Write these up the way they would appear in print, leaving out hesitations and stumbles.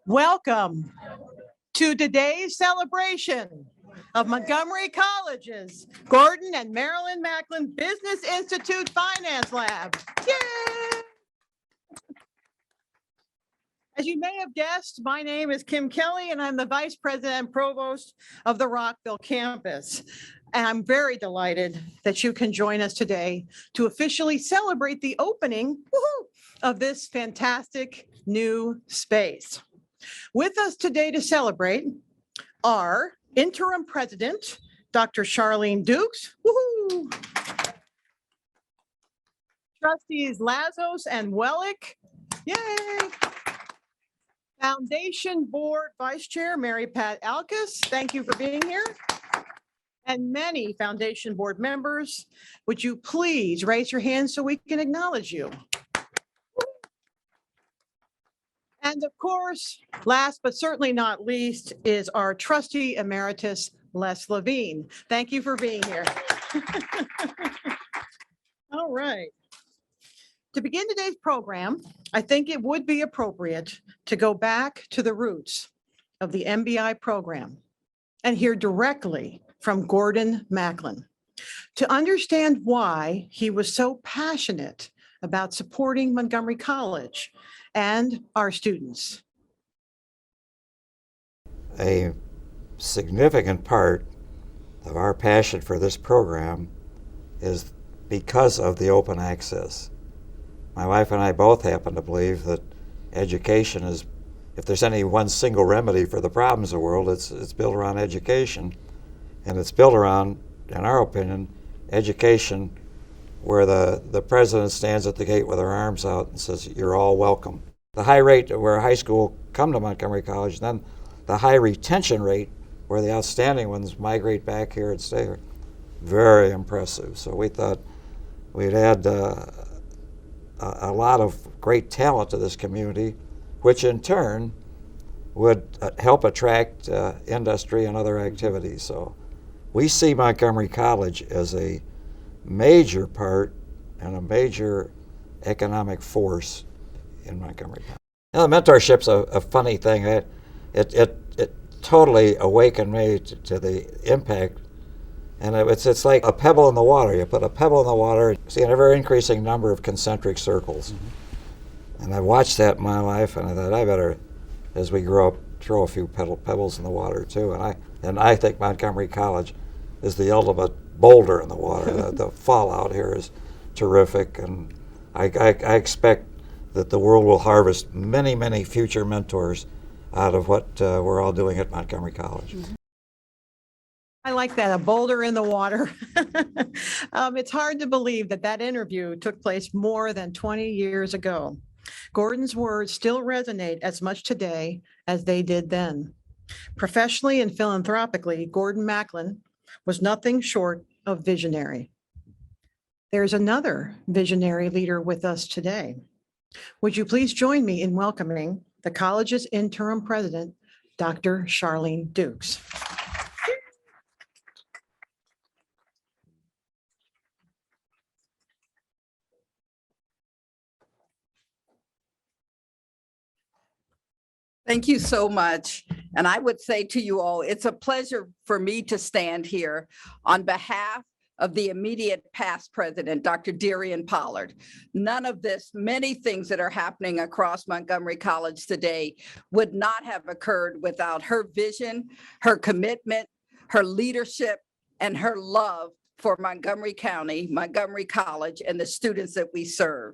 Welcome to today's celebration of Montgomery College's Gordon and Marilyn Macklin Business Institute Finance Lab. Yay! As you may have guessed, my name is Kim Kelley, and I'm the Vice President and Provost of the Rockville campus. And I'm very delighted that you can join us today to officially celebrate the opening of this fantastic new space. With us today to celebrate are Interim President, Dr. Charlene Dukes, woohoo! Trustees Lazos and Wellick, yay! Foundation Board Vice Chair, Mary Pat Alkus, thank you for being here. And many Foundation Board members, would you please raise your hand so we can acknowledge you? And of course, last but certainly not least is our trustee emeritus, Les Levine. Thank you for being here. All right. To begin today's program, I think it would be appropriate to go back to the roots of the MBI program and hear directly from Gordon Macklin to understand why he was so passionate about supporting Montgomery College and our students. A significant part of our passion for this program is because of the open access. My wife and I both happen to believe that education is, if there's any one single remedy for the problems of the world, it's built around education. And it's built around, in our opinion, education where the president stands at the gate with her arms out and says, you're all welcome. The high rate where high school come to Montgomery College, and then the high retention rate where the outstanding ones migrate back here and stay here, very impressive. So we thought we'd add a lot of great talent to this community, which in turn would help attract industry and other activities. So we see Montgomery College as a major part and a major economic force in Montgomery County. Now, the mentorship's a funny thing. It totally awakened me to the impact. And it's like a pebble in the water. You put a pebble in the water, you see an ever-increasing number of concentric circles. Mm-hmm. And I watched that in my life, and I thought, I better, as we grow up, throw a few pebbles in the water, too. And I think Montgomery College is the ultimate boulder in the water. The fallout here is terrific, and I expect that the world will harvest many, many future mentors out of what we're all doing at Montgomery College. Mm-hmm. I like that, a boulder in the water. It's hard to believe that interview took place more than 20 years ago. Gordon's words still resonate as much today as they did then. Professionally and philanthropically, Gordon Macklin was nothing short of visionary. There's another visionary leader with us today. Would you please join me in welcoming the college's interim president, Dr. Charlene Dukes. Thank you so much. And I would say to you all, it's a pleasure for me to stand here on behalf of the immediate past president, Dr. Darian Pollard. None of this, many things that are happening across Montgomery College today would not have occurred without her vision, her commitment, her leadership, and her love for Montgomery County, Montgomery College, and the students that we serve.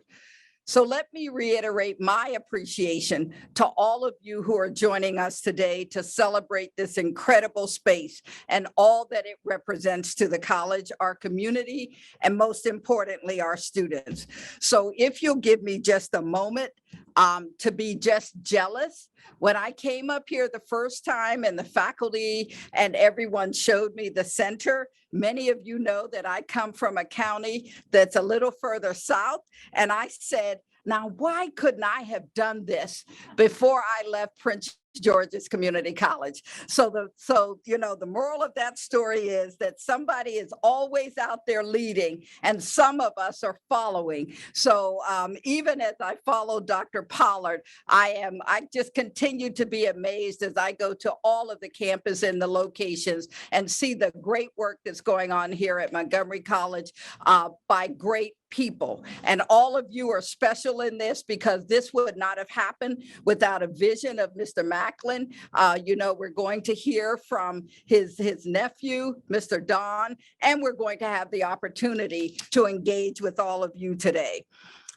So let me reiterate my appreciation to all of you who are joining us today to celebrate this incredible space and all that it represents to the college, our community, and most importantly, our students. So if you'll give me just a moment to be just jealous. When I came up here the first time and the faculty and everyone showed me the center, many of you know that I come from a county that's a little further south. And I said, Now, why couldn't I have done this before I left Prince George's Community College? So the moral of that story is that somebody is always out there leading, and some of us are following. So even as I follow Dr. Pollard, I just continue to be amazed as I go to all of the campus and the locations and see the great work that's going on here at Montgomery College by great people. And all of you are special in this, because this would not have happened without a vision of Mr. Macklin. We're going to hear from his nephew, Mr. Don, and we're going to have the opportunity to engage with all of you today.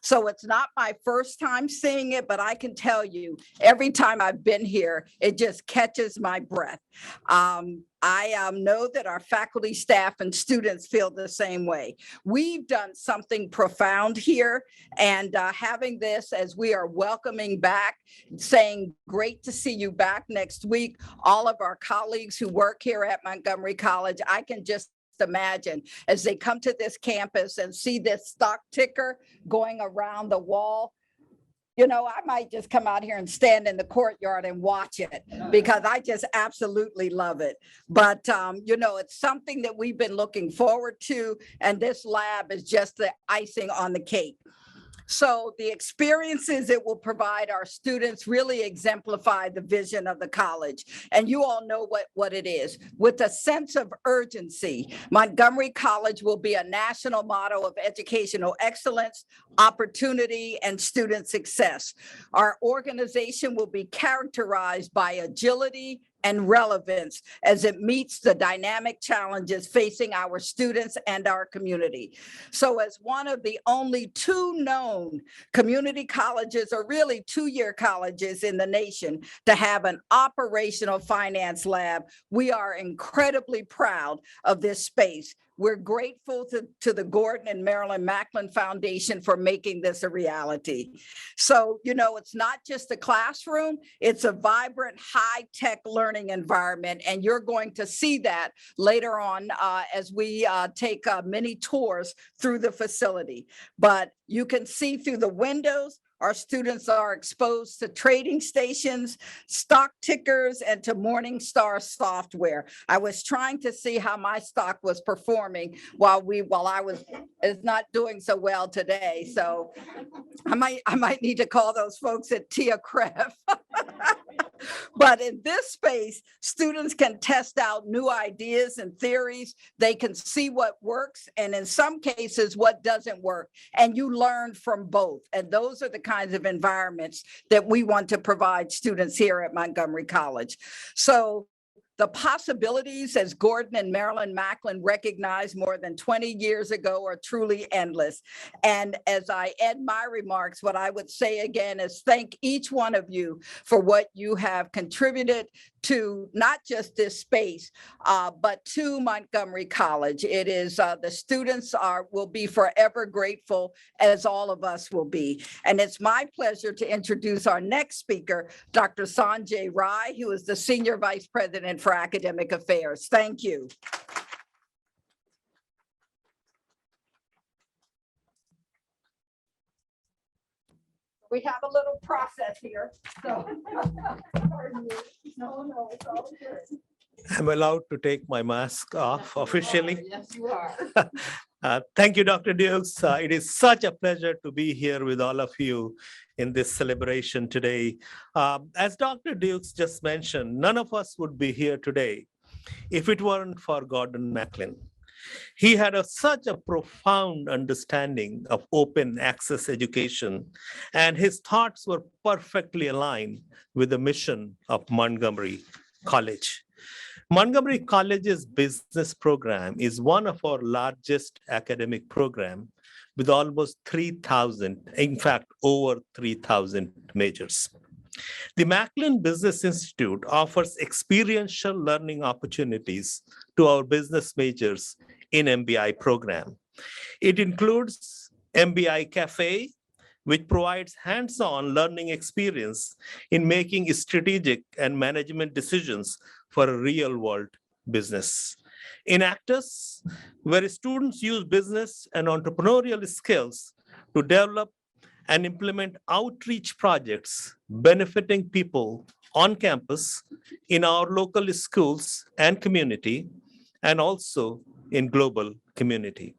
So it's not my first time seeing it, but I can tell you, every time I've been here, it just catches my breath. I know that our faculty, staff, and students feel the same way. We've done something profound here, and having this as we are welcoming back, saying, great to see you back next week, all of our colleagues who work here at Montgomery College, I can just imagine as they come to this campus and see this stock ticker going around the wall. I might just come out here and stand in the courtyard and watch it, because I just absolutely love it. But, it's something that we've been looking forward to, and this lab is just the icing on the cake. So the experiences it will provide our students really exemplify the vision of the college. And you all know what it is. With a sense of urgency, Montgomery College will be a national model of educational excellence, opportunity, and student success. Our organization will be characterized by agility and relevance as it meets the dynamic challenges facing our students and our community. So as one of the only two known community colleges, or really two-year colleges in the nation, to have an operational finance lab, we are incredibly proud of this space. We're grateful to the Gordon and Marilyn Macklin Foundation for making this a reality. So, it's not just a classroom, it's a vibrant, high-tech learning environment, and you're going to see that later on as we take many tours through the facility. But you can see through the windows, our students are exposed to trading stations, stock tickers, and to Morningstar software. I was trying to see how my stock was performing while I was not doing so well today. So I might need to call those folks at Tia Krev. But in this space, students can test out new ideas and theories. They can see what works, and in some cases, what doesn't work. And you learn from both. And those are the kinds of environments that we want to provide students here at Montgomery College. So the possibilities, as Gordon and Marilyn Macklin recognized more than 20 years ago, are truly endless. And as I end my remarks, what I would say again is thank each one of you for what you have contributed to not just this space, but to Montgomery College. It is the students will be forever grateful, as all of us will be. And it's my pleasure to introduce our next speaker, Dr. Sanjay Rai, who is the Senior Vice President for Academic Affairs. Thank you. We have a little process here, so. No, it's all good. I'm allowed to take my mask off officially. Yes, you are. Thank you, Dr. Dukes. It is such a pleasure to be here with all of you in this celebration today. As Dr. Dukes just mentioned, none of us would be here today if it weren't for Gordon Macklin. He had such a profound understanding of open access education, and his thoughts were perfectly aligned with the mission of Montgomery College. Montgomery College's business program is one of our largest academic programs with almost 3,000, in fact, over 3,000 majors. The Macklin Business Institute offers experiential learning opportunities to our business majors in MBI program. It includes MBI Cafe, which provides hands-on learning experience in making strategic and management decisions for a real-world business. Enactus, where students use business and entrepreneurial skills to develop and implement outreach projects benefiting people on campus, in our local schools and community, and also in global community.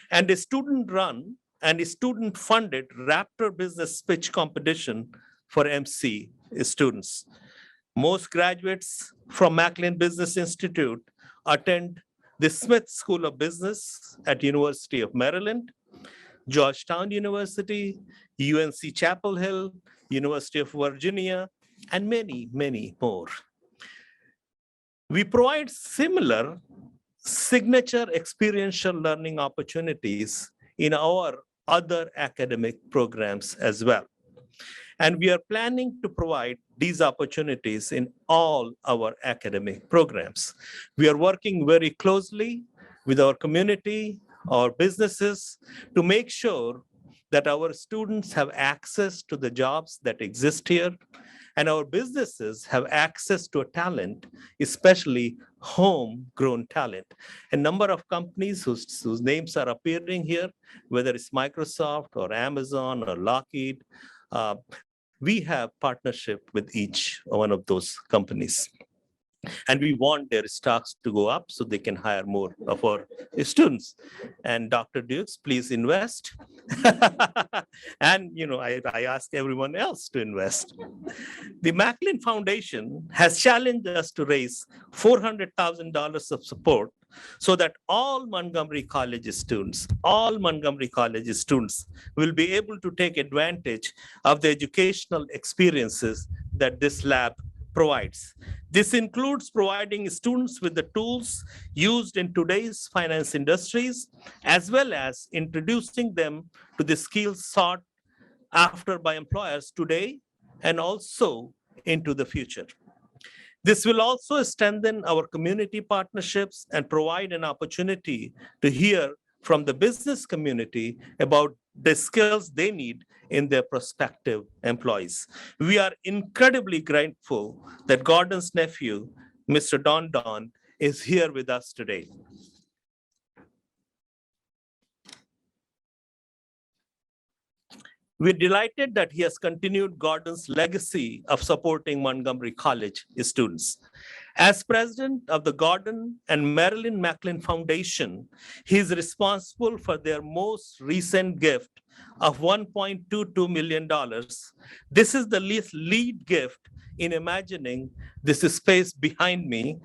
And a student-run and a student-funded Raptor Business Pitch competition for MC students. Most graduates from Macklin Business Institute attend the Smith School of Business at University of Maryland, Georgetown University, UNC Chapel Hill, University of Virginia, and many, many more. We provide similar signature experiential learning opportunities in our other academic programs as well. And we are planning to provide these opportunities in all our academic programs. We are working very closely with our community, our businesses, to make sure that our students have access to the jobs that exist here, and our businesses have access to a talent, especially homegrown talent. A number of companies whose names are appearing here, whether it's Microsoft or Amazon or Lockheed, we have partnership with each one of those companies. And we want their stocks to go up so they can hire more of our students. And Dr. Dukes, please invest. And I ask everyone else to invest. The Macklin Foundation has challenged us to raise $400,000 of support so that all Montgomery College students will be able to take advantage of the educational experiences that this lab provides. This includes providing students with the tools used in today's finance industries, as well as introducing them to the skills sought after by employers today and also into the future. This will also strengthen our community partnerships and provide an opportunity to hear from the business community about the skills they need in their prospective employees. We are incredibly grateful that Gordon's nephew, Mr. Don, is here with us today. We're delighted that he has continued Gordon's legacy of supporting Montgomery College students. As president of the Gordon and Marilyn Macklin Foundation, he is responsible for their most recent gift of $1.22 million. This is the lead gift in imagining this space behind me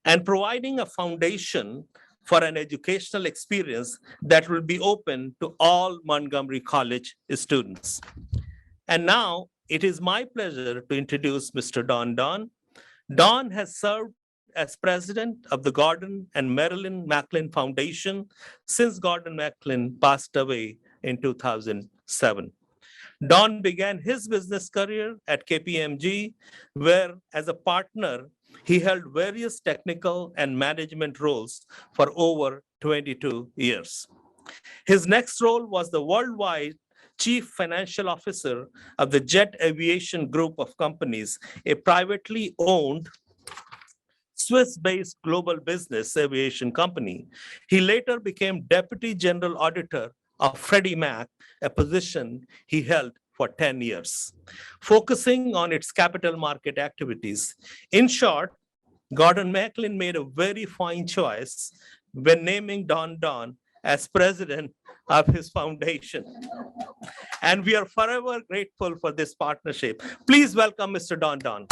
and providing a foundation for an educational experience that will be open to all Montgomery College students. And now it is my pleasure to introduce Mr. Don. Don has served as president of the Gordon and Marilyn Macklin Foundation since Gordon Macklin passed away in 2007. Don began his business career at KPMG, where as a partner, he held various technical and management roles for over 22 years. His next role was the worldwide Chief Financial Officer of the Jet Aviation Group of Companies, a privately owned Swiss-based global business aviation company. He later became Deputy General Auditor of Freddie Mac, a position he held for 10 years, focusing on its capital market activities. In short, Gordon Macklin made a very fine choice when naming Don as president of his foundation. And we are forever grateful for this partnership. Please welcome Mr. Don.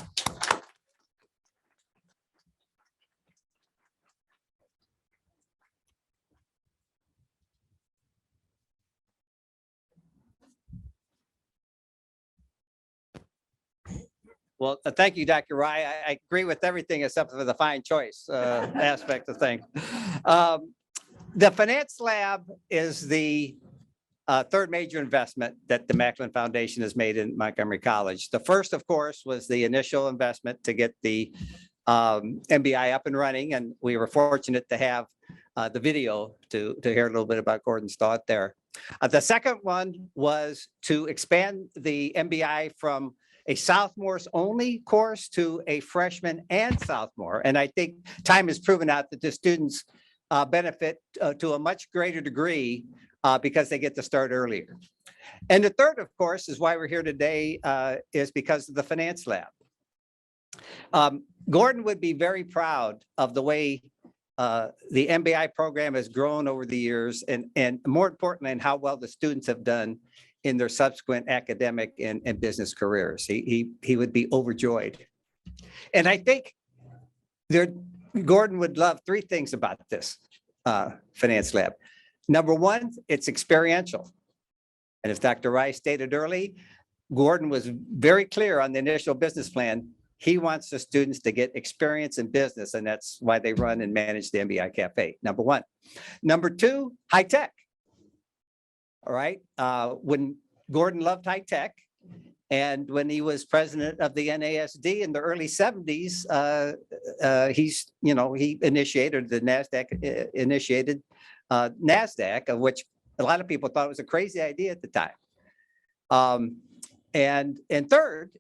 Well, thank you, Dr. Rai. I agree with everything except for the fine choice aspect of things. The Finance Lab is the third major investment that the Macklin Foundation has made in Montgomery College. The first, of course, was the initial investment to get the MBI up and running, and we were fortunate to have the video to hear a little bit about Gordon's thought there. The second one was to expand the MBI from a sophomores only course to a freshman and sophomore. And I think time has proven out that the students benefit to a much greater degree because they get to start earlier. And the third, of course, is why we're here today, is because of the finance lab. Gordon would be very proud of the way the MBI program has grown over the years, and more importantly, and how well the students have done in their subsequent academic and business careers. He would be overjoyed. And I think Gordon would love three things about this finance lab. Number one, it's experiential. And as Dr. Rice stated early, Gordon was very clear on the initial business plan. He wants the students to get experience in business, and that's why they run and manage the MBI Cafe, number one. Number two, high tech. All right. When Gordon loved high tech, and when he was president of the NASD in the early 70s, he initiated the NASDAQ, NASDAQ, of which a lot of people thought it was a crazy idea at the time. And third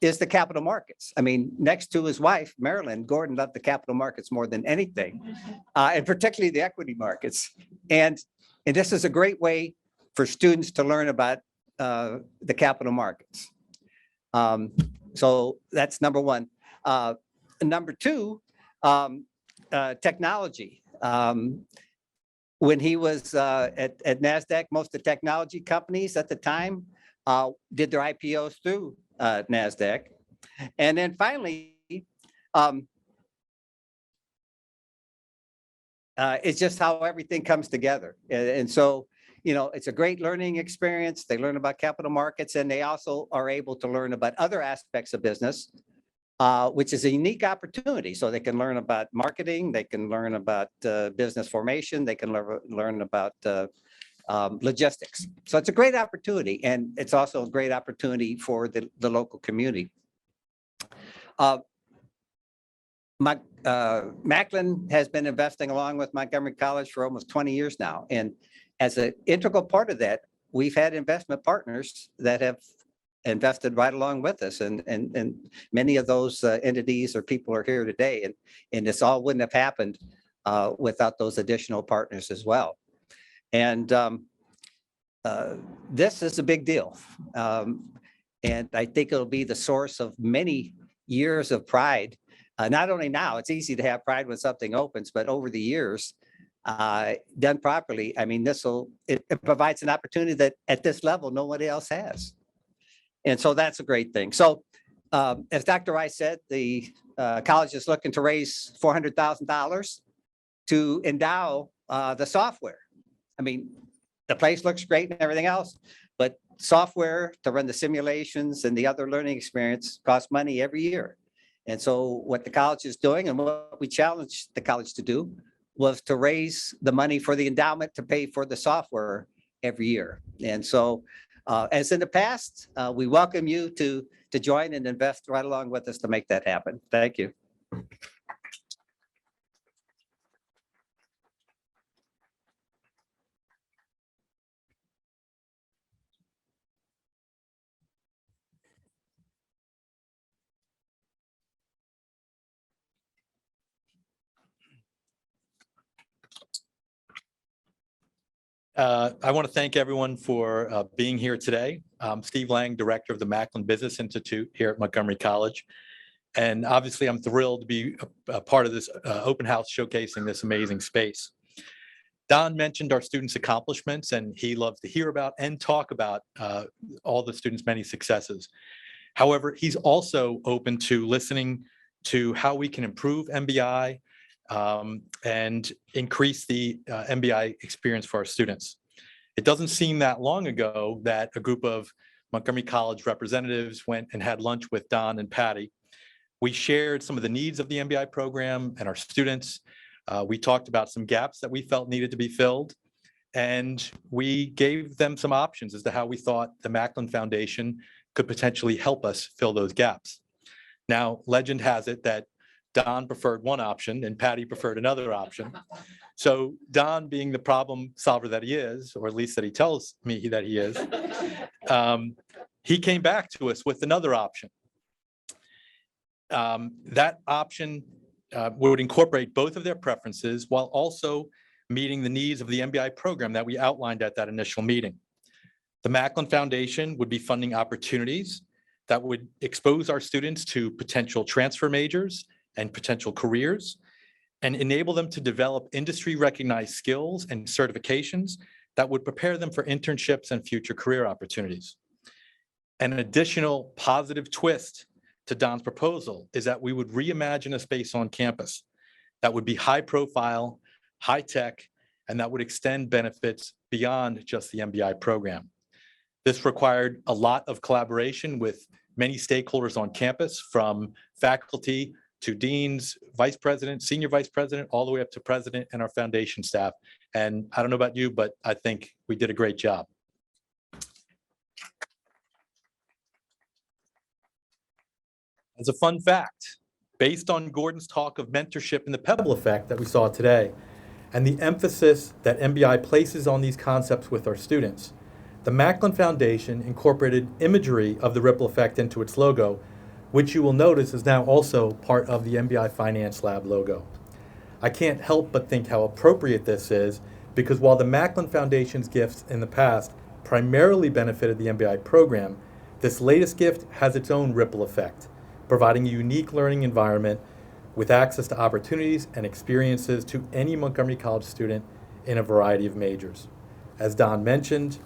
is the capital markets. I mean, next to his wife, Marilyn, Gordon loved the capital markets more than anything, and particularly the equity markets. And this is a great way for students to learn about the capital markets. So that's number one. Number two, technology. When he was at NASDAQ, most of the technology companies at the time did their IPOs through NASDAQ. And then finally, it's just how everything comes together. And so, it's a great learning experience. They learn about capital markets, and they also are able to learn about other aspects of business, which is a unique opportunity. So they can learn about marketing, they can learn about business formation, they can learn about logistics. So it's a great opportunity, and it's also a great opportunity for the local community. Macklin has been investing along with Montgomery College for almost 20 years now. And as an integral part of that, we've had investment partners that have invested right along with us. And many of those entities or people are here today. And this all wouldn't have happened without those additional partners as well. And this is a big deal. And I think it'll be the source of many years of pride. Not only now, it's easy to have pride when something opens, but over the years, done properly, I mean, it provides an opportunity that at this level, nobody else has. And so that's a great thing. So as Dr. Rice said, the college is looking to raise $400,000 to endow the software. I mean, the place looks great and everything else, but software to run the simulations and the other learning experience costs money every year. And so what the college is doing, and what we challenged the college to do, was to raise the money for the endowment to pay for the software every year. And so as in the past, we welcome you to join and invest right along with us to make that happen. Thank you. I want to thank everyone for being here today. I'm Steve Lang, Director of the Macklin Business Institute here at Montgomery College. And obviously, I'm thrilled to be a part of this open house showcasing this amazing space. Don mentioned our students' accomplishments, and he loves to hear about and talk about all the students' many successes. However, he's also open to listening to how we can improve MBI, and increase the MBI experience for our students. It doesn't seem that long ago that a group of Montgomery College representatives went and had lunch with Don and Patty. We shared some of the needs of the MBI program and our students. We talked about some gaps that we felt needed to be filled, and we gave them some options as to how we thought the Macklin Foundation could potentially help us fill those gaps. Now, legend has it that Don preferred one option and Patty preferred another option. So Don, being the problem solver that he is, or at least that he tells me that he is, he came back to us with another option. That option would incorporate both of their preferences while also meeting the needs of the MBI program that we outlined at that initial meeting. The Macklin Foundation would be funding opportunities that would expose our students to potential transfer majors and potential careers and enable them to develop industry-recognized skills and certifications that would prepare them for internships and future career opportunities. An additional positive twist to Don's proposal is that we would reimagine a space on campus that would be high profile, high tech, and that would extend benefits beyond just the MBI program. This required a lot of collaboration with many stakeholders on campus, from faculty to deans, vice president, senior vice president, all the way up to president and our foundation staff. And I don't know about you, but I think we did a great job. As a fun fact, based on Gordon's talk of mentorship and the pebble effect that we saw today, and the emphasis that MBI places on these concepts with our students, the Macklin Foundation incorporated imagery of the ripple effect into its logo, which you will notice is now also part of the MBI Finance Lab logo. I can't help but think how appropriate this is, because while the Macklin Foundation's gifts in the past primarily benefited the MBI program, this latest gift has its own ripple effect, providing a unique learning environment with access to opportunities and experiences to any Montgomery College student in a variety of majors. As Don mentioned,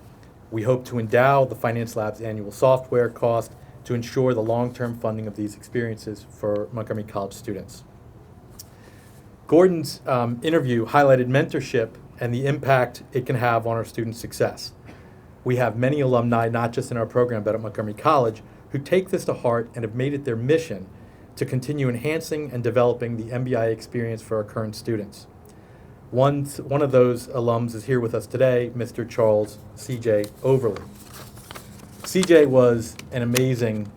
we hope to endow the Finance Lab's annual software cost to ensure the long-term funding of these experiences for Montgomery College students. Gordon's interview highlighted mentorship and the impact it can have on our students' success. We have many alumni, not just in our program, but at Montgomery College, who take this to heart and have made it their mission to continue enhancing and developing the MBI experience for our current students. One of those alums is here with us today, Mr. Charles C.J. Overly. C.J. was an amazing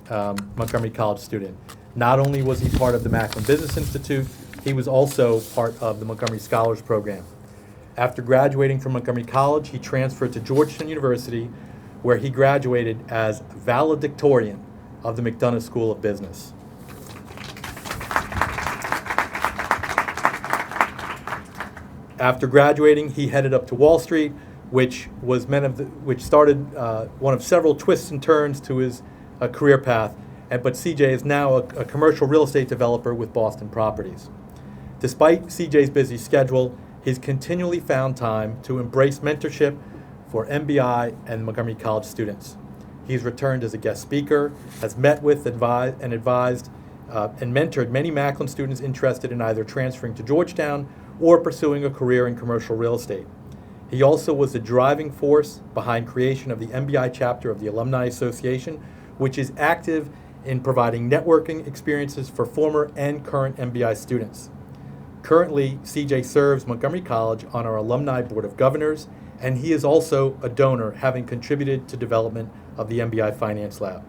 Montgomery College student. Not only was he part of the Macklin Business Institute, he was also part of the Montgomery Scholars Program. After graduating from Montgomery College, he transferred to Georgetown University, where he graduated as valedictorian of the McDonough School of Business. After graduating, he headed up to Wall Street, which started one of several twists and turns to his career path. But CJ is now a commercial real estate developer with Boston Properties. Despite CJ's busy schedule, he's continually found time to embrace mentorship for MBI and Montgomery College students. He's returned as a guest speaker, has met with, advised, and mentored many Macklin students interested in either transferring to Georgetown or pursuing a career in commercial real estate. He also was the driving force behind creation of the MBI chapter of the Alumni Association, which is active in providing networking experiences for former and current MBI students. Currently, CJ serves Montgomery College on our Alumni Board of Governors, and he is also a donor, having contributed to development of the MBI Finance Lab.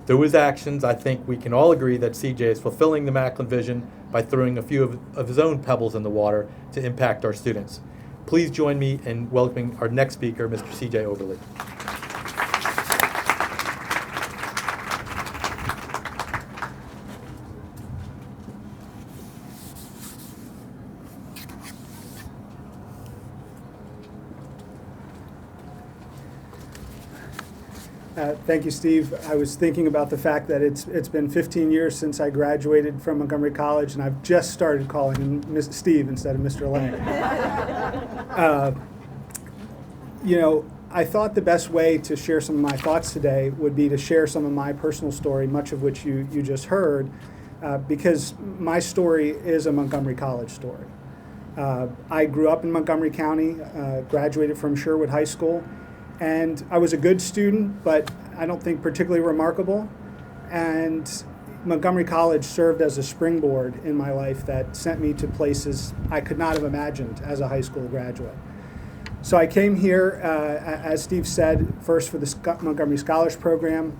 Through his actions, I think we can all agree that CJ is fulfilling the Macklin vision by throwing a few of his own pebbles in the water to impact our students. Please join me in welcoming our next speaker, Mr. CJ Overly. Thank you, Steve. I was thinking about the fact that it's been 15 years since I graduated from Montgomery College, and I've just started calling him Steve instead of Mr. Lang. I thought the best way to share some of my thoughts today would be to share some of my personal story, much of which you just heard, because my story is a Montgomery College story. I grew up in Montgomery County, graduated from Sherwood High School, and I was a good student, but I don't think particularly remarkable. And Montgomery College served as a springboard in my life that sent me to places I could not have imagined as a high school graduate. So I came here, as Steve said, first for the Montgomery Scholars Program.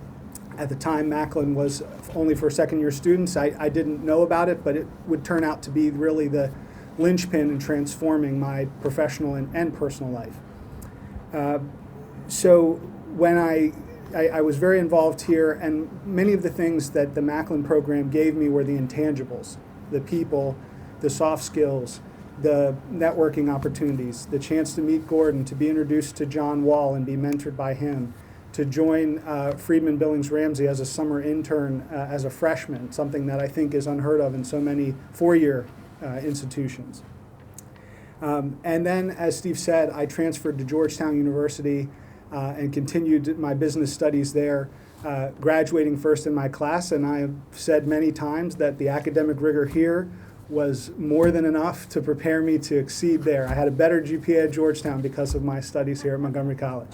At the time, Macklin was only for second-year students. I didn't know about it, but it would turn out to be really the linchpin in transforming my professional and personal life. So when I was very involved here, and many of the things that the Macklin program gave me were the intangibles, the people, the soft skills, the networking opportunities, the chance to meet Gordon, to be introduced to John Wall and be mentored by him, to join Friedman Billings Ramsey as a summer intern as a freshman, something that I think is unheard of in so many four-year institutions. And then, as Steve said, I transferred to Georgetown University and continued my business studies there, graduating first in my class. And I have said many times that the academic rigor here was more than enough to prepare me to exceed there. I had a better GPA at Georgetown because of my studies here at Montgomery College.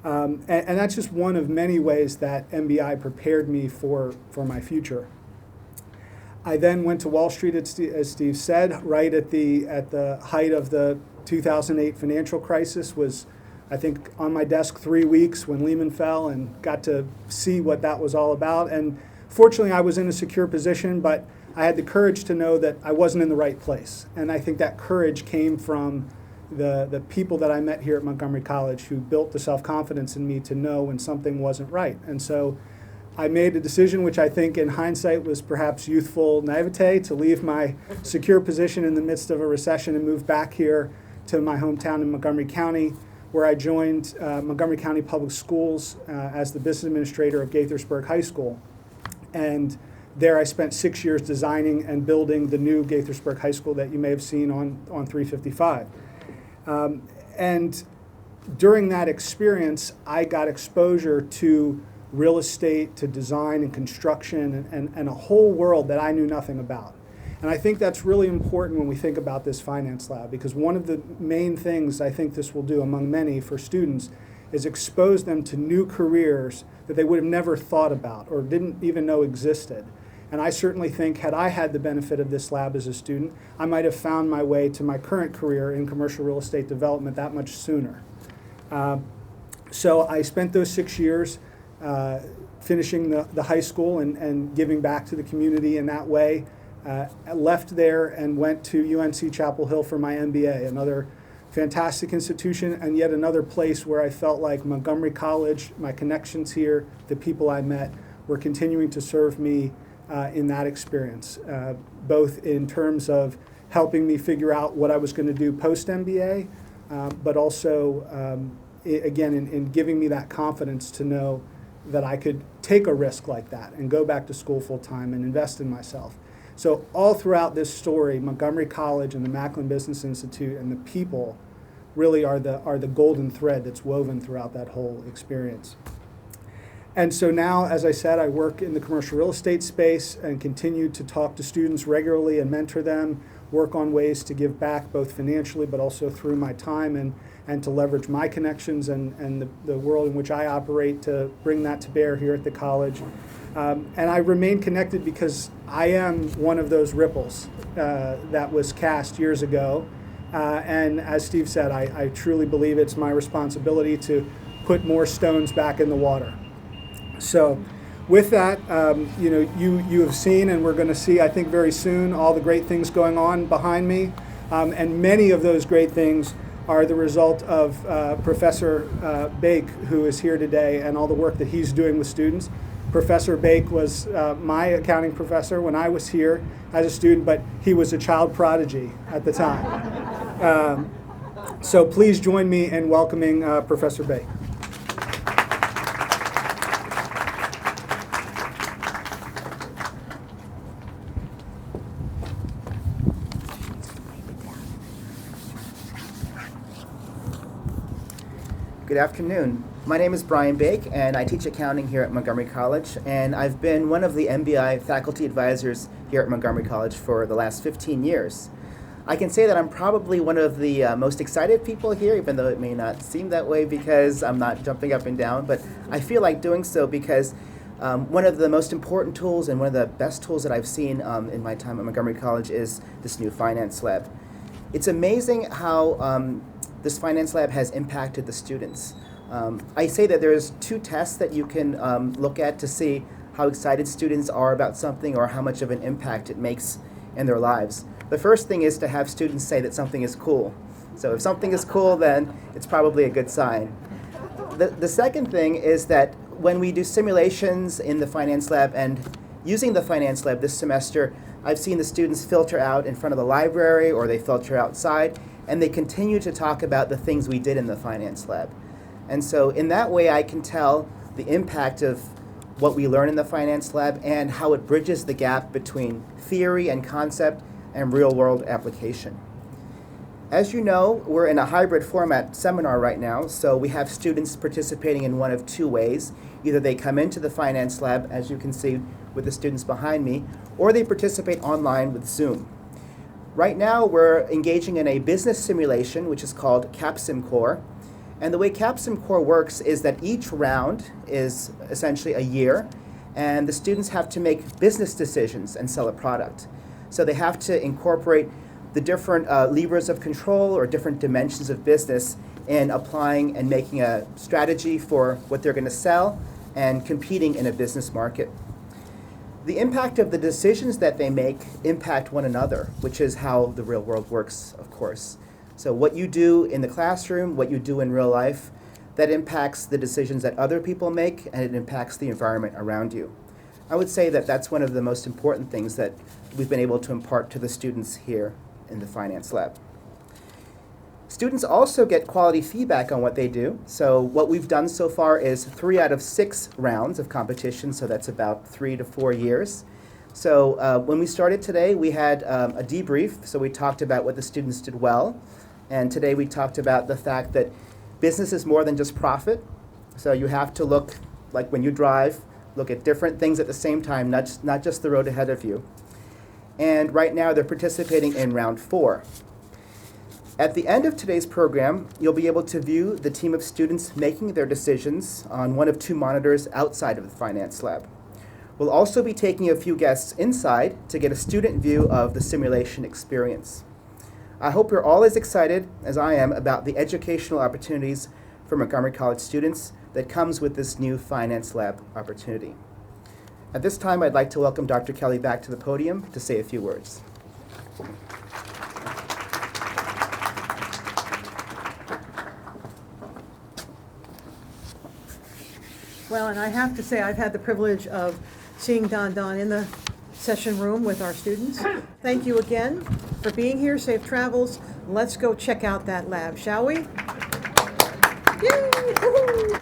And that's just one of many ways that MBI prepared me for my future. I then went to Wall Street, as Steve said, right at the height of the 2008 financial crisis. Was, I think, on my desk 3 weeks when Lehman fell, and got to see what that was all about. And fortunately, I was in a secure position, but I had the courage to know that I wasn't in the right place. And I think that courage came from the people that I met here at Montgomery College, who built the self-confidence in me to know when something wasn't right. And so I made a decision, which I think in hindsight was perhaps youthful naivete, to leave my secure position in the midst of a recession and move back here to my hometown in Montgomery County, where I joined Montgomery County Public Schools as the business administrator of Gaithersburg High School. And there I spent 6 years designing and building the new Gaithersburg High School that you may have seen on 355. And during that experience, I got exposure to real estate, to design and construction, and a whole world that I knew nothing about. And I think that's really important when we think about this finance lab, because one of the main things I think this will do, among many, for students is expose them to new careers that they would have never thought about or didn't even know existed. And I certainly think, had I had the benefit of this lab as a student, I might have found my way to my current career in commercial real estate development that much sooner. So I spent those 6 years finishing the high school and giving back to the community in that way. I left there and went to UNC Chapel Hill for my MBA, another fantastic institution, and yet another place where I felt like Montgomery College, my connections here, the people I met, were continuing to serve me in that experience, both in terms of helping me figure out what I was going to do post-MBA, but also, again, in giving me that confidence to know that I could take a risk like that and go back to school full-time and invest in myself. So all throughout this story, Montgomery College and the Macklin Business Institute and the people really are the golden thread that's woven throughout that whole experience. And so now, as I said, I work in the commercial real estate space and continue to talk to students regularly and mentor them, work on ways to give back both financially but also through my time, and to leverage my connections and the world in which I operate to bring that to bear here at the college. And I remain connected because I am one of those ripples that was cast years ago. And as Steve said, I truly believe it's my responsibility to put more stones back in the water. So with that, you have seen, and we're going to see, I think, very soon, all the great things going on behind me. And many of those great things are the result of Professor Bake, who is here today, and all the work that he's doing with students. Professor Bake was my accounting professor when I was here as a student, but he was a child prodigy at the time. So please join me in welcoming Professor Bake. Good afternoon. My name is Brian Bake, and I teach accounting here at Montgomery College, and I've been one of the MBI faculty advisors here at Montgomery College for the last 15 years. I can say that I'm probably one of the most excited people here, even though it may not seem that way because I'm not jumping up and down, but I feel like doing so because one of the most important tools and one of the best tools that I've seen in my time at Montgomery College is this new finance lab. It's amazing how this finance lab has impacted the students. I say that there's two tests that you can look at to see how excited students are about something or how much of an impact it makes in their lives. The first thing is to have students say that something is cool. So if something is cool, then it's probably a good sign. The second thing is that when we do simulations in the finance lab and using the finance lab this semester, I've seen the students filter out in front of the library or they filter outside, and they continue to talk about the things we did in the finance lab. And so in that way, I can tell the impact of what we learn in the finance lab and how it bridges the gap between theory and concept and real-world application. As you know, we're in a hybrid format seminar right now, so we have students participating in one of two ways. Either they come into the finance lab, as you can see with the students behind me, or they participate online with Zoom. Right now, we're engaging in a business simulation, which is called CapSim Core. And the way CapSim Core works is that each round is essentially a year, and the students have to make business decisions and sell a product. So they have to incorporate the different levers of control or different dimensions of business in applying and making a strategy for what they're going to sell and competing in a business market. The impact of the decisions that they make impact one another, which is how the real world works, of course. So what you do in the classroom, what you do in real life, that impacts the decisions that other people make, and it impacts the environment around you. I would say that that's one of the most important things that we've been able to impart to the students here in the finance lab. Students also get quality feedback on what they do. So what we've done so far is 3 out of 6 rounds of competition, so that's about 3 to 4 years. So when we started today, we had a debrief, so we talked about what the students did well. And today we talked about the fact that business is more than just profit. So you have to look, like when you drive, look at different things at the same time, not just the road ahead of you. And right now they're participating in round 4. At the end of today's program, you'll be able to view the team of students making their decisions on one of 2 monitors outside of the finance lab. We'll also be taking a few guests inside to get a student view of the simulation experience. I hope you're all as excited as I am about the educational opportunities for Montgomery College students that comes with this new finance lab opportunity. At this time, I'd like to welcome Dr. Kelley back to the podium to say a few words. Well, and I have to say, I've had the privilege of seeing Don in the session room with our students. Thank you again for being here. Safe travels. Let's go check out that lab, shall we? Yay! Woo-hoo!